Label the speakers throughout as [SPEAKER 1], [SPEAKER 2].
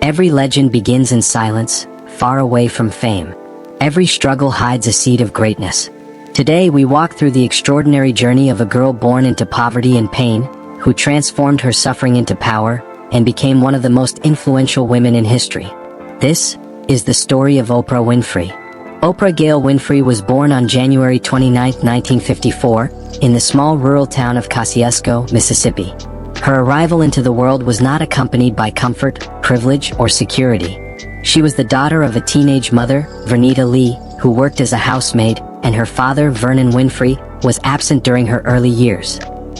[SPEAKER 1] Every legend begins in silence, far away from fame. Every struggle hides a seed of greatness. Today we walk through the extraordinary journey of a girl born into poverty and pain, who transformed her suffering into power, and became one of the most influential women in history. This is the story of Oprah Winfrey. Oprah Gail Winfrey was born on January 29, 1954, in the small rural town of Kosciuszko, Mississippi. Her arrival into the world was not accompanied by comfort, privilege, or security. She was the daughter of a teenage mother, Vernita Lee, who worked as a housemaid, and her father, Vernon Winfrey, was absent during her early years.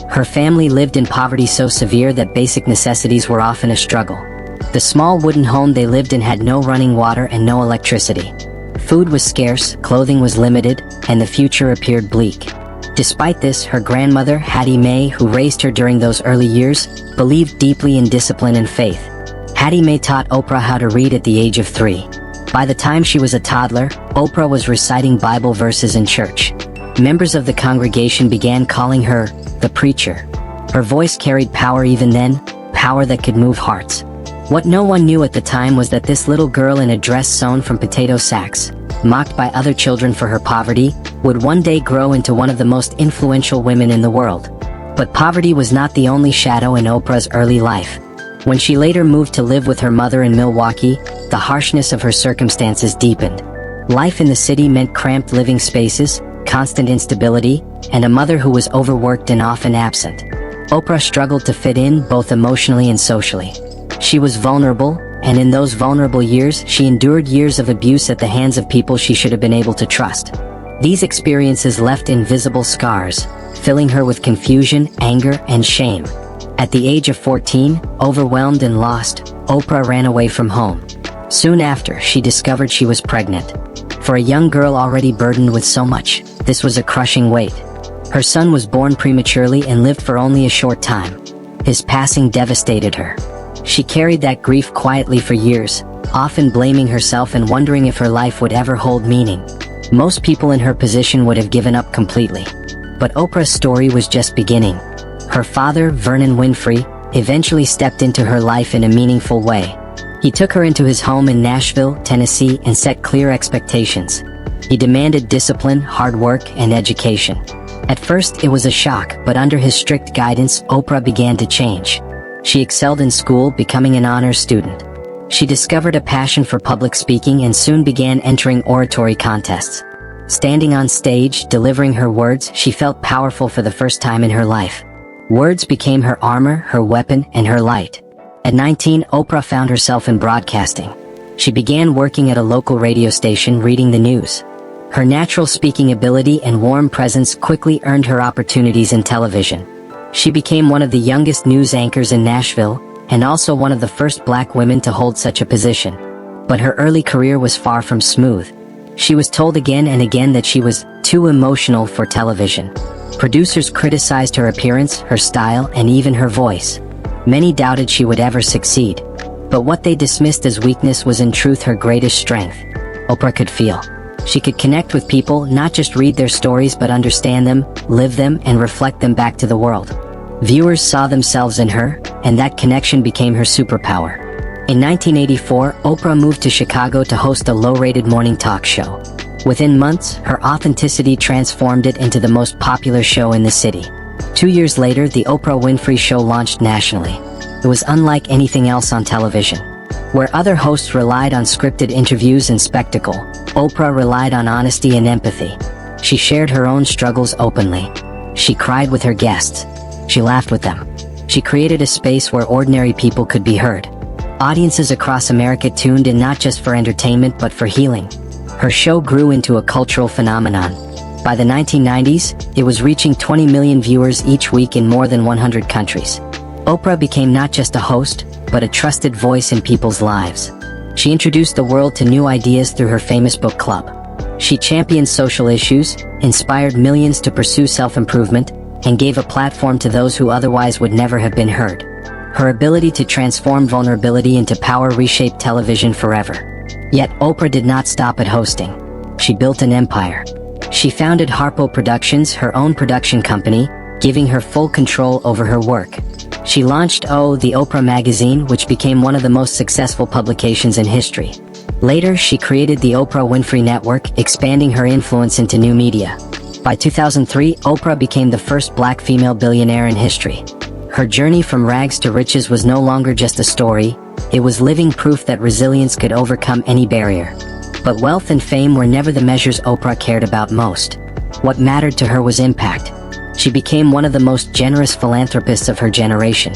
[SPEAKER 1] Her family lived in poverty so severe that basic necessities were often a struggle. The small wooden home they lived in had no running water and no electricity. Food was scarce, clothing was limited, and the future appeared bleak. Despite this, her grandmother, Hattie Mae, who raised her during those early years, believed deeply in discipline and faith. Hattie Mae taught Oprah how to read at the age of 3. By the time she was a toddler, Oprah was reciting Bible verses in church. Members of the congregation began calling her the preacher. Her voice carried power even then, power that could move hearts. What no one knew at the time was that this little girl in a dress sewn from potato sacks, mocked by other children for her poverty, would one day grow into one of the most influential women in the world. But poverty was not the only shadow in Oprah's early life. When she later moved to live with her mother in Milwaukee, the harshness of her circumstances deepened. Life in the city meant cramped living spaces, constant instability, and a mother who was overworked and often absent. Oprah struggled to fit in both emotionally and socially. She was vulnerable, and in those vulnerable years, she endured years of abuse at the hands of people she should have been able to trust. These experiences left invisible scars, filling her with confusion, anger, and shame. At the age of 14, overwhelmed and lost, Oprah ran away from home. Soon after, she discovered she was pregnant. For a young girl already burdened with so much, this was a crushing weight. Her son was born prematurely and lived for only a short time. His passing devastated her. She carried that grief quietly for years, often blaming herself and wondering if her life would ever hold meaning. Most people in her position would have given up completely. But Oprah's story was just beginning. Her father, Vernon Winfrey, eventually stepped into her life in a meaningful way. He took her into his home in Nashville, Tennessee, and set clear expectations. He demanded discipline, hard work, and education. At first, it was a shock, but under his strict guidance, Oprah began to change. She excelled in school, becoming an honors student. She discovered a passion for public speaking and soon began entering oratory contests. Standing on stage, delivering her words, she felt powerful for the first time in her life. Words became her armor, her weapon, and her light. At 19, Oprah found herself in broadcasting. She began working at a local radio station reading the news. Her natural speaking ability and warm presence quickly earned her opportunities in television. She became one of the youngest news anchors in Nashville, and also one of the first black women to hold such a position. But her early career was far from smooth. She was told again and again that she was too emotional for television. Producers criticized her appearance, her style, and even her voice. Many doubted she would ever succeed. But what they dismissed as weakness was in truth her greatest strength. Oprah could feel. She could connect with people, not just read their stories but understand them, live them, and reflect them back to the world. Viewers saw themselves in her, and that connection became her superpower. In 1984, Oprah moved to Chicago to host a low-rated morning talk show. Within months, her authenticity transformed it into the most popular show in the city. 2 years later, the Oprah Winfrey Show launched nationally. It was unlike anything else on television. Where other hosts relied on scripted interviews and spectacle, Oprah relied on honesty and empathy. She shared her own struggles openly. She cried with her guests. She laughed with them. She created a space where ordinary people could be heard. Audiences across America tuned in not just for entertainment but for healing. Her show grew into a cultural phenomenon. By the 1990s, it was reaching 20 million viewers each week in more than 100 countries. Oprah became not just a host, but a trusted voice in people's lives. She introduced the world to new ideas through her famous book club. She championed social issues, inspired millions to pursue self-improvement, and gave a platform to those who otherwise would never have been heard. Her ability to transform vulnerability into power reshaped television forever. Yet Oprah did not stop at hosting. She built an empire. She founded Harpo Productions, her own production company, giving her full control over her work. She launched the Oprah magazine, which became one of the most successful publications in history. Later, she created the Oprah Winfrey Network, expanding her influence into new media. By 2003, Oprah became the first black female billionaire in history. Her journey from rags to riches was no longer just a story, it was living proof that resilience could overcome any barrier. But wealth and fame were never the measures Oprah cared about most. What mattered to her was impact. She became one of the most generous philanthropists of her generation.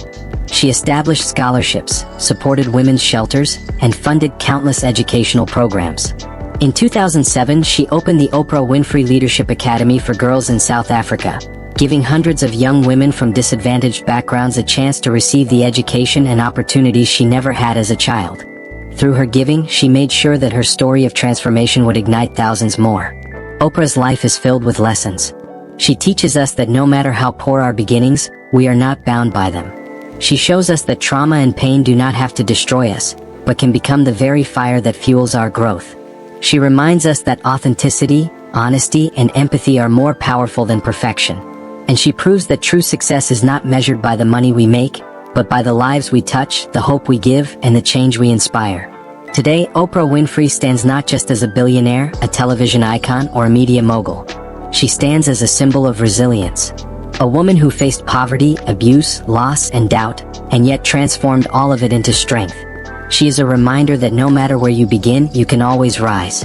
[SPEAKER 1] She established scholarships, supported women's shelters, and funded countless educational programs. In 2007, she opened the Oprah Winfrey Leadership Academy for girls in South Africa, giving hundreds of young women from disadvantaged backgrounds a chance to receive the education and opportunities she never had as a child. Through her giving, she made sure that her story of transformation would ignite thousands more. Oprah's life is filled with lessons. She teaches us that no matter how poor our beginnings, we are not bound by them. She shows us that trauma and pain do not have to destroy us, but can become the very fire that fuels our growth. She reminds us that authenticity, honesty, and empathy are more powerful than perfection. And she proves that true success is not measured by the money we make, but by the lives we touch, the hope we give, and the change we inspire. Today, Oprah Winfrey stands not just as a billionaire, a television icon, or a media mogul. She stands as a symbol of resilience. A woman who faced poverty, abuse, loss, and doubt, and yet transformed all of it into strength. She is a reminder that no matter where you begin, you can always rise.